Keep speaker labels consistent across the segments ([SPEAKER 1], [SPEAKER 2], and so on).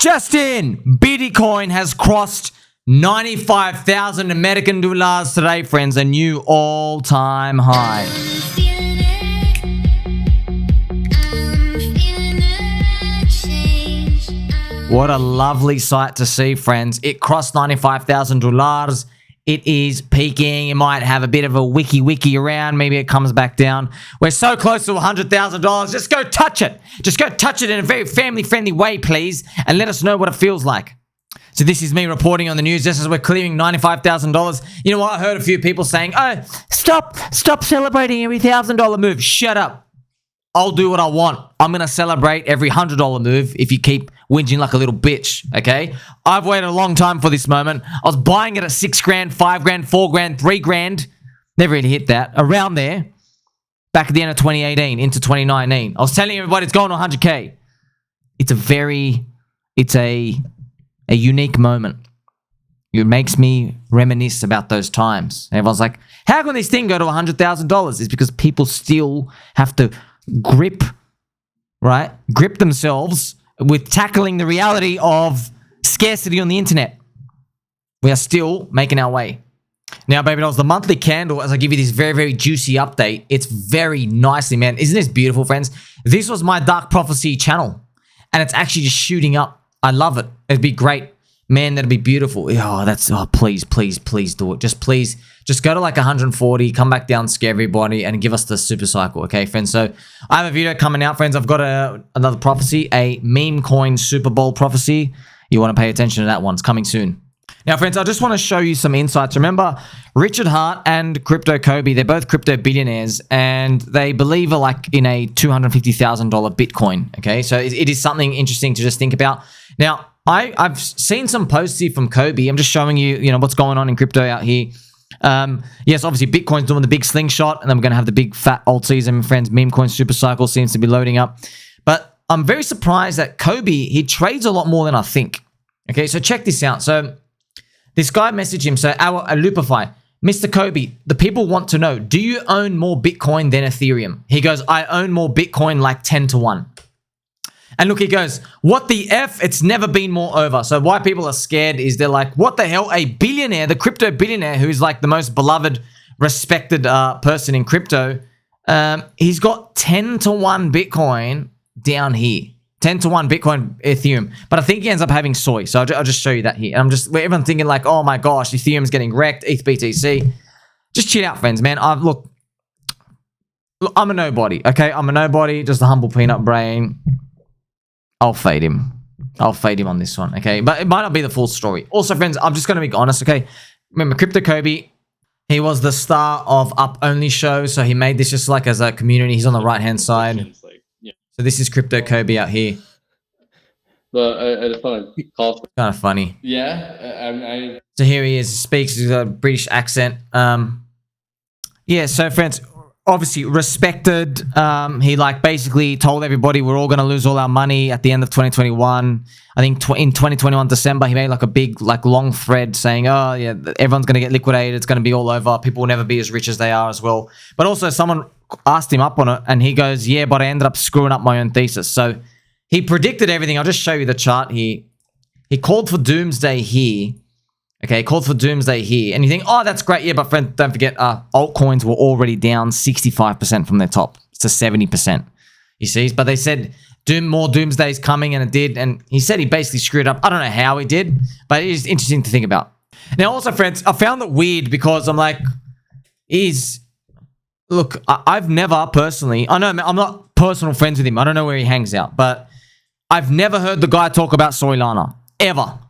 [SPEAKER 1] Just in, Bitcoin has crossed 95,000 American dollars today, friends, a new all-time high. What a lovely sight to see, friends. It crossed 95,000 dollars. It is peaking. It might have a bit of a wiki around. Maybe it comes back down. We're so close to $100,000. Just go touch it. Just go touch it in a very family-friendly way, please, and let us know what it feels like. So this is me reporting on the news just as we're clearing $95,000. You know what? I heard a few people saying, oh, stop celebrating every $1,000 move. Shut up. I'll do what I want. I'm going to celebrate every $100 move if you keep whinging like a little bitch, okay? I've waited a long time for this moment. I was buying it at $6 grand, $5 grand, $4 grand, $3 grand. Never really hit that. Around there, back at the end of 2018 into 2019. I was telling everybody it's going to 100K. It's a unique moment. It makes me reminisce about those times. Everyone's like, how can this thing go to $100,000? It's because people still have to grip themselves with tackling the reality of scarcity on the internet. We are still making our way. Now, baby dolls, the monthly candle, as I give you this very, very juicy update, it's very nicely, man. Isn't this beautiful, friends? This was my Dark Prophecy channel, and it's actually just shooting up. I love it. It'd be great. Man, that'd be beautiful. Oh, please do it. Just go to like 140, come back down, scare everybody, and give us the super cycle, okay, friends? So I have a video coming out, friends. I've got another prophecy, a meme coin Super Bowl prophecy. You want to pay attention to that one. It's coming soon. Now, friends, I just want to show you some insights. Remember, Richard Hart and Crypto Cobie, they're both crypto billionaires, and they believe like in a $250,000 Bitcoin, okay? So it is something interesting to just think about. Now, I've seen some posts here from Cobie. I'm just showing you, what's going on in crypto out here. Yes, obviously Bitcoin's doing the big slingshot, and then we're going to have the big fat alt season, friends. Meme coin super cycle seems to be loading up. But I'm very surprised that Cobie, he trades a lot more than I think. Okay, so check this out. So this guy messaged him, so our Loopify, Mr. Cobie, the people want to know, do you own more Bitcoin than Ethereum? He goes, I own more Bitcoin like 10 to 1. And look, he goes, what the F? It's never been more over. So why people are scared is they're like, what the hell? A billionaire, the crypto billionaire, who's like the most beloved, respected person in crypto, he's got 10 to 1 Bitcoin down here. 10 to 1 Bitcoin Ethereum. But I think he ends up having soy. So I'll just show you that here. And everyone's thinking like, oh my gosh, Ethereum's getting wrecked, pBTC. Just chill out, friends, man. Look, I'm a nobody, okay? I'm a nobody, just a humble peanut brain. I'll fade him. I'll fade him on this one, okay? But it might not be the full story. Also, friends, I'm just going to be honest, okay? Remember, Crypto Cobie, he was the star of Up Only show, so he made this just like as a community. He's on the right-hand side. So this is Crypto Cobie out here.
[SPEAKER 2] But I just want to call for...
[SPEAKER 1] Kind of funny.
[SPEAKER 2] Yeah,
[SPEAKER 1] So here he is, speaks with a British accent. Yeah, so friends, obviously respected. He like basically told everybody we're all going to lose all our money at the end of 2021. I think in 2021 December, he made like a big like long thread saying, oh yeah, everyone's going to get liquidated. It's going to be all over. People will never be as rich as they are as well. But also someone asked him up on it and he goes, yeah, but I ended up screwing up my own thesis. So he predicted everything. I'll just show you the chart here. He called for doomsday here. Okay, called for doomsday here. And you think, oh, that's great. Yeah, but friend, don't forget, altcoins were already down 65% from their top to 70%. You see? But they said more doomsday's coming, and it did. And he said he basically screwed up. I don't know how he did, but it is interesting to think about. Now, also, friends, I found it weird because I'm like, look, I've never personally, I know I'm not personal friends with him. I don't know where he hangs out, but I've never heard the guy talk about Solana, ever.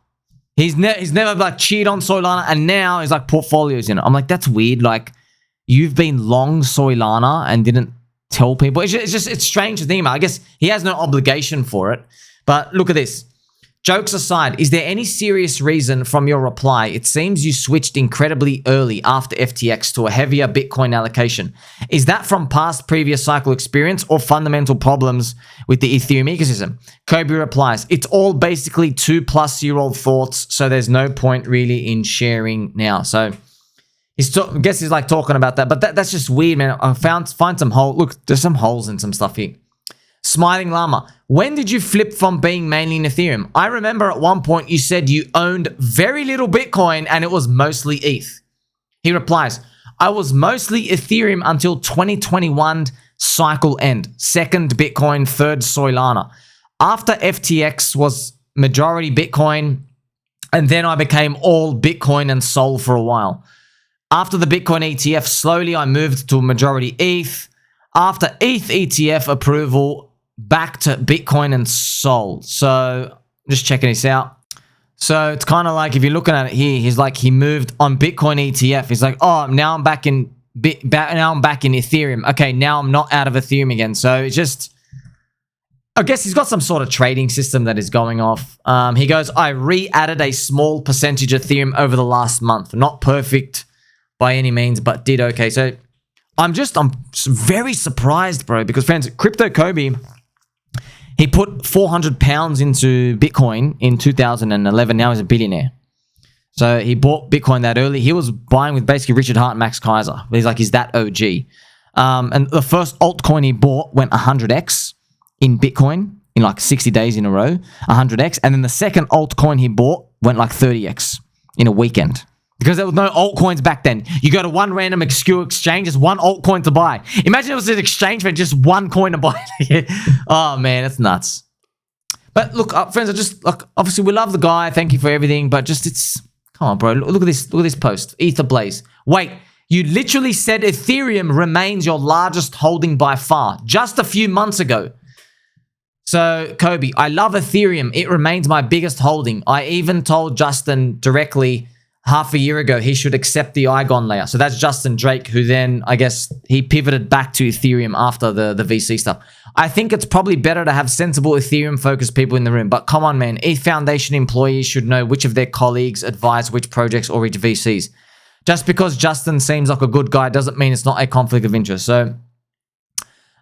[SPEAKER 1] He's never like cheered on Solana, and now he's like portfolios in it. I'm like, that's weird. Like, you've been long Solana and didn't tell people. It's strange to think about. I guess he has no obligation for it. But look at this. Jokes aside, is there any serious reason from your reply? It seems you switched incredibly early after FTX to a heavier Bitcoin allocation. Is that from past previous cycle experience or fundamental problems with the Ethereum ecosystem? Cobie replies, it's all basically 2+ year-old thoughts, so there's no point really in sharing now. So I guess he's like talking about that, but that's just weird, man. I find some hole. Look, there's some holes in some stuff here. Smiling Llama, when did you flip from being mainly in Ethereum? I remember at one point you said you owned very little Bitcoin and it was mostly ETH. He replies, I was mostly Ethereum until 2021 cycle end. Second Bitcoin, third Solana. After FTX was majority Bitcoin, and then I became all Bitcoin and Sol for a while. After the Bitcoin ETF, slowly I moved to a majority ETH. After ETH ETF approval, back to Bitcoin and Sol. So, just checking this out. So, it's kind of like, if you're looking at it here, he's like, he moved on Bitcoin ETF. He's like, oh, now I'm back in Ethereum. Okay, now I'm not out of Ethereum again. So, it's just, I guess he's got some sort of trading system that is going off. He goes, I re-added a small percentage of Ethereum over the last month. Not perfect by any means, but did okay. So, I'm very surprised, bro, because friends, Crypto Cobie, he put 400 pounds into Bitcoin in 2011. Now he's a billionaire. So he bought Bitcoin that early. He was buying with basically Richard Hart and Max Kaiser. He's that OG. And the first altcoin he bought went 100x in Bitcoin in like 60 days in a row, 100x. And then the second altcoin he bought went like 30x in a weekend. Because there was no altcoins back then. You go to one random obscure exchange, just one altcoin to buy. Imagine it was an exchange for just one coin to buy. Oh, man, that's nuts. But look, friends, I just, like, obviously we love the guy. Thank you for everything. But just, come on, bro. Look at this. Look at this post. Ether Blaze. Wait, you literally said Ethereum remains your largest holding by far. Just a few months ago. So, Cobie, I love Ethereum. It remains my biggest holding. I even told Justin directly half a year ago he should accept the Igon layer. So that's Justin Drake, who then, I guess, he pivoted back to Ethereum after the VC stuff. I think it's probably better to have sensible Ethereum-focused people in the room. But come on, man. ETH Foundation employees should know which of their colleagues advise which projects or which VCs. Just because Justin seems like a good guy doesn't mean it's not a conflict of interest. So,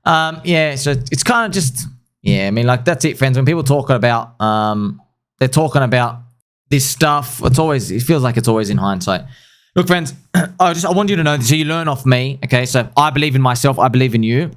[SPEAKER 1] yeah, so it's kind of just, yeah, I mean, like, that's it, friends. When people talking about, they're talking about this stuff, it feels like it's always in hindsight. Look, friends, I want you to know this, so you learn off me, okay? So I believe in myself, I believe in you.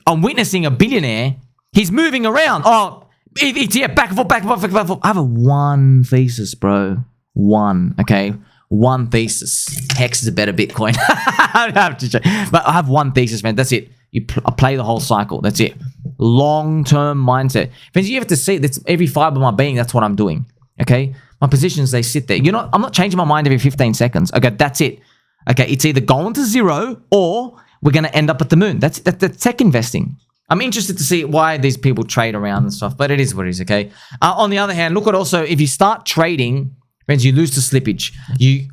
[SPEAKER 1] I'm witnessing a billionaire. He's moving around. Oh, ETF, back and forth, back and forth, back and forth. I have one thesis, bro. One, okay? One thesis. HEX is a better Bitcoin. I don't have to check. But I have one thesis, man. That's it. I play the whole cycle. That's it. Long-term mindset. Friends, you have to see that's every fiber of my being, that's what I'm doing, okay? My positions, they sit there. I'm not changing my mind every 15 seconds. Okay, that's it. Okay, it's either going to zero or we're going to end up at the moon. That's tech investing. I'm interested to see why these people trade around and stuff, but it is what it is, okay? On the other hand, look at also, if you start trading, friends, you lose to slippage.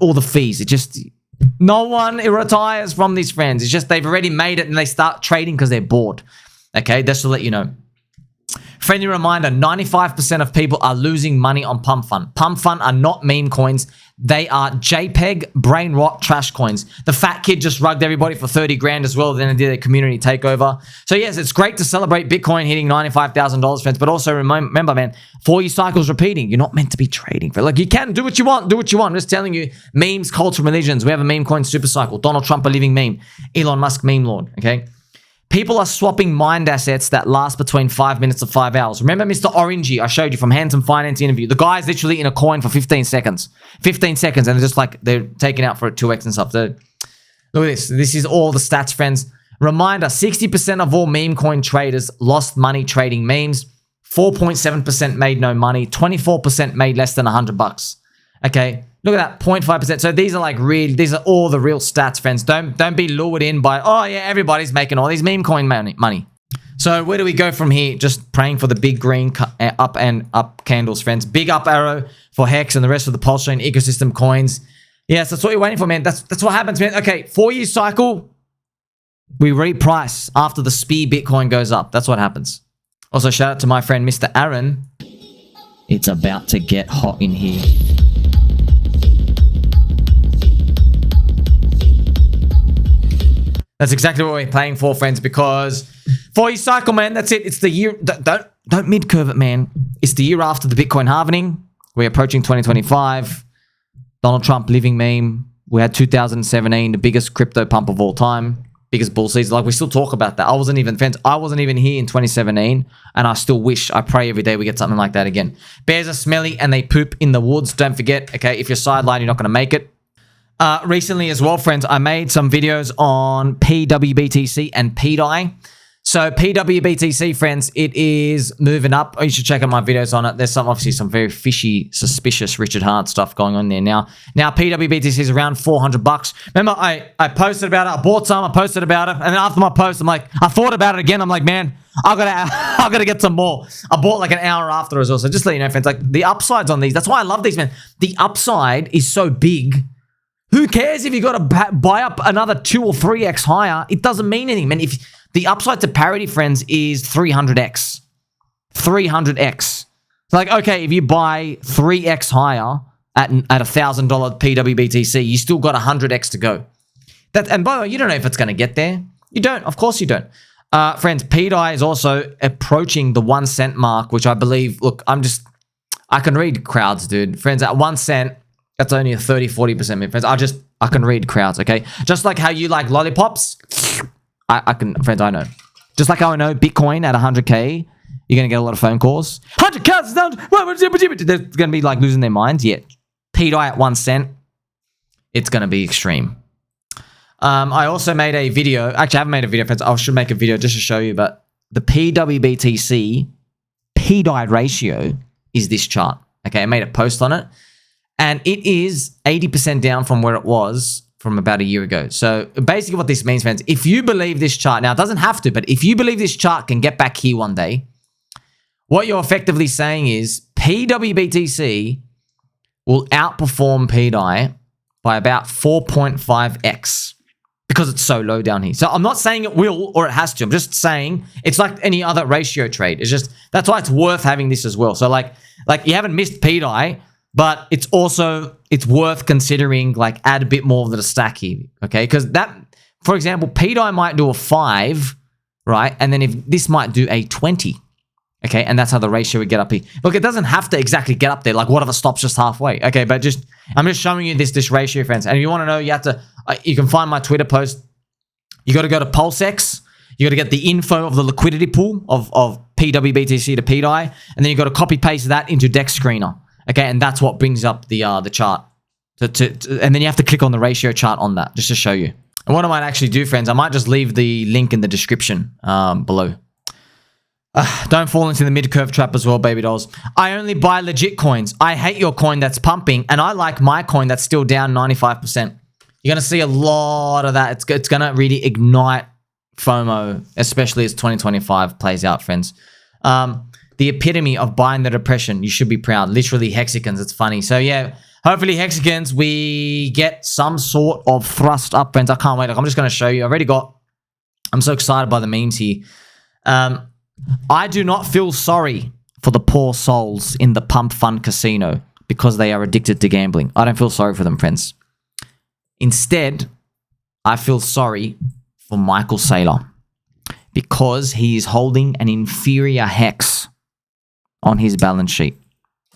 [SPEAKER 1] All the fees. No one retires from these friends. It's just they've already made it and they start trading because they're bored. Okay, that's to let you know. Friendly reminder, 95% of people are losing money on PumpFun. PumpFun are not meme coins. They are JPEG, brain rot, trash coins. The fat kid just rugged everybody for 30 grand as well. Then they did a community takeover. So yes, it's great to celebrate Bitcoin hitting $95,000, friends. But also remember, man, 4-year cycles repeating. You're not meant to be trading. Like, you can do what you want. Do what you want. I'm just telling you, memes, culture, religions. We have a meme coin super cycle. Donald Trump, a living meme. Elon Musk, meme lord. Okay. People are swapping mind assets that last between 5 minutes to 5 hours. Remember Mr. Orangey I showed you from Handsome Finance interview? The guy's literally in a coin for 15 seconds. 15 seconds, and they're just like, they're taking out for a 2x and stuff. So, look at this. This is all the stats, friends. Reminder, 60% of all meme coin traders lost money trading memes. 4.7% made no money. 24% made less than $100. Okay. Look at that, 0.5%. So these are these are all the real stats, friends. Don't be lured in by, oh yeah, everybody's making all these meme coin money. So where do we go from here? Just praying for the big green up and up candles, friends. Big up arrow for HEX and the rest of the Pulse Chain ecosystem coins. Yes, that's what you're waiting for, man. That's what happens, man. Okay, 4-year cycle, we reprice after the SPI Bitcoin goes up. That's what happens. Also, shout out to my friend, Mr. Aaron. It's about to get hot in here. That's exactly what we're playing for, friends, because 4-year cycle, man, that's it. It's the year. Don't mid-curve it, man. It's the year after the Bitcoin halving. We're approaching 2025. Donald Trump living meme. We had 2017, the biggest crypto pump of all time. biggest bull season. Like, we still talk about that. I wasn't even here in 2017, and I still wish, I pray every day we get something like that again. Bears are smelly and they poop in the woods. Don't forget, okay, if you're sidelined, you're not going to make it. Recently as well, friends, I made some videos on pWBTC and pDAI. So pWBTC, friends, it is moving up. Oh, you should check out my videos on it. There's obviously some very fishy, suspicious Richard Hart stuff going on there now. Now pWBTC is around $400. Remember, I posted about it. I bought some. I posted about it, and then after my post, I'm like, I thought about it again. I'm like, man, I gotta get some more. I bought like an hour after as well. So just to let you know, friends, like the upsides on these. That's why I love these, man. The upside is so big. Who cares if you got to buy up another 2 or 3x higher? It doesn't mean anything, man. If the upside to parity, friends, is 300x. 300x. Like, okay, if you buy 3x higher at $1,000 pWBTC, you still got 100x to go. And by the way, you don't know if it's going to get there. You don't. Of course you don't. Friends, pDAI is also approaching the 1 cent mark, which I believe, look, I can read crowds, dude. Friends, at 1 cent, that's only a 30-40% mid, friends. I can read crowds, okay? Just like how you like lollipops, I can, friends, I know. Just like how I know Bitcoin at 100K, you're going to get a lot of phone calls. 100K, they're going to be like losing their minds. Yeah. pDAI at 1 cent, it's going to be extreme. I also made a video. Actually, I haven't made a video, friends. I should make a video just to show you, but the pWBTC pDAI ratio is this chart. Okay, I made a post on it. And it is 80% down from where it was from about a year ago. So basically what this means, friends, if you believe this chart, now it doesn't have to, but if you believe this chart can get back here one day, what you're effectively saying is pWBTC will outperform pDAI by about 4.5x because it's so low down here. So I'm not saying it will or it has to. I'm just saying it's like any other ratio trade. It's just, that's why it's worth having this as well. So like you haven't missed pDAI, but it's worth considering, like, add a bit more of the stack here, okay? Because that, for example, pDAI might do a 5, right? And then if this might do a 20, okay? And that's how the ratio would get up here. Look, it doesn't have to exactly get up there. Like, what if it stops just halfway? Okay, but I'm just showing you this ratio, friends. And if you want to know, you have to, you can find my Twitter post. You got to go to PulseX. You got to get the info of the liquidity pool of pWBTC to pDAI, and then you got to copy paste that into Dex Screener. Okay, and that's what brings up the chart. And then you have to click on the ratio chart on that, just to show you. And what I might actually do, friends, I might just leave the link in the description below. Don't fall into the mid-curve trap as well, baby dolls. I only buy legit coins. I hate your coin that's pumping, and I like my coin that's still down 95%. You're going to see a lot of that. It's going to really ignite FOMO, especially as 2025 plays out, friends. The epitome of buying the depression. You should be proud. Literally hexagons. It's funny. So yeah, hopefully hexagons, we get some sort of thrust up, friends. I can't wait. Like, I'm just going to show you. I'm so excited by the memes here. I do not feel sorry for the poor souls in the PumpFun casino because they are addicted to gambling. I don't feel sorry for them, friends. Instead, I feel sorry for Michael Saylor because he is holding an inferior HEX on his balance sheet,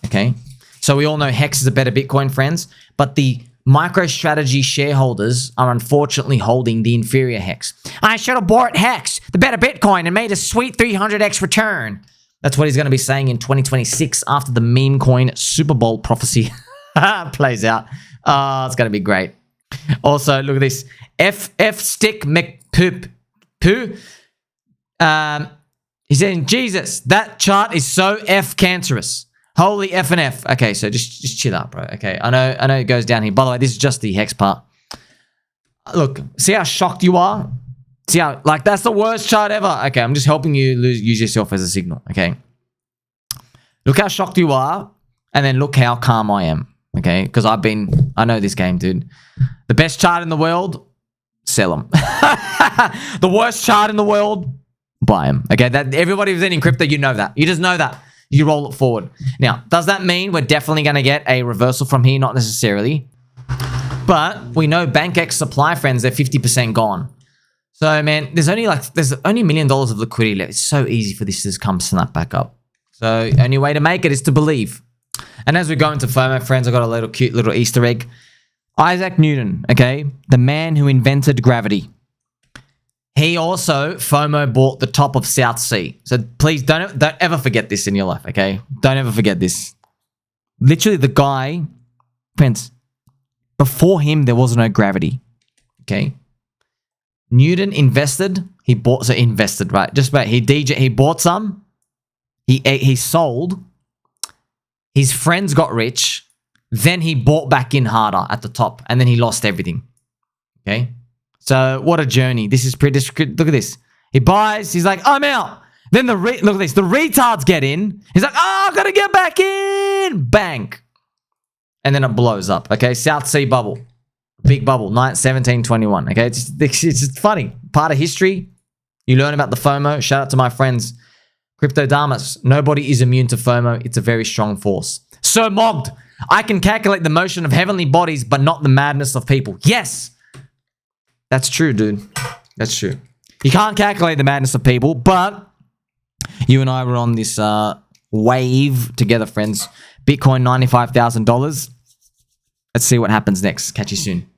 [SPEAKER 1] okay? So we all know HEX is a better Bitcoin, friends, but the MicroStrategy shareholders are unfortunately holding the inferior HEX. I should have bought HEX, the better Bitcoin, and made a sweet 300x return. That's what he's going to be saying in 2026 after the meme coin Super Bowl prophecy plays out. It's going to be great. Also, look at this. FF Stick McPoop. He's saying, Jesus, that chart is so F cancerous. Holy F and F. Okay, so just chill out, bro. Okay, I know it goes down here. By the way, this is just the HEX part. Look, see how shocked you are? See how, like, that's the worst chart ever. Okay, I'm just helping you use yourself as a signal, okay? Look how shocked you are, and then look how calm I am, okay? Because I know this game, dude. The best chart in the world, sell them. The worst chart in the world, buy them. Okay, that everybody who's in crypto, you know that. You just know that. You roll it forward. Now, does that mean we're definitely going to get a reversal from here? Not necessarily. But we know BankX supply, friends, they're 50% gone. So, man, there's only $1 million of liquidity left. It's so easy for this to come snap back up. So, only way to make it is to believe. And as we go into FOMO, friends, I got a cute little Easter egg. Isaac Newton, okay? The man who invented gravity. He also FOMO bought the top of South Sea. So please don't ever forget this in your life, okay? Don't ever forget this. Literally the guy, friends, before him there was no gravity, okay? Newton invested, he bought, so invested, right? Just about, he bought some, he sold, his friends got rich, then he bought back in harder at the top, and then he lost everything, okay? So what a journey. This is pretty, look at this. He buys, he's like, I'm out. Then look at this, the retards get in. He's like, oh, I gotta get back in. Bang. And then it blows up, okay? South Sea bubble. Big bubble, 1721, okay? It's just funny. Part of history. You learn about the FOMO. Shout out to my friends. Crypto Damas. Nobody is immune to FOMO. It's a very strong force. So mogged. I can calculate the motion of heavenly bodies, but not the madness of people. Yes. That's true, dude. That's true. You can't calculate the madness of people, but you and I were on this wave together, friends. Bitcoin, $95,000. Let's see what happens next. Catch you soon.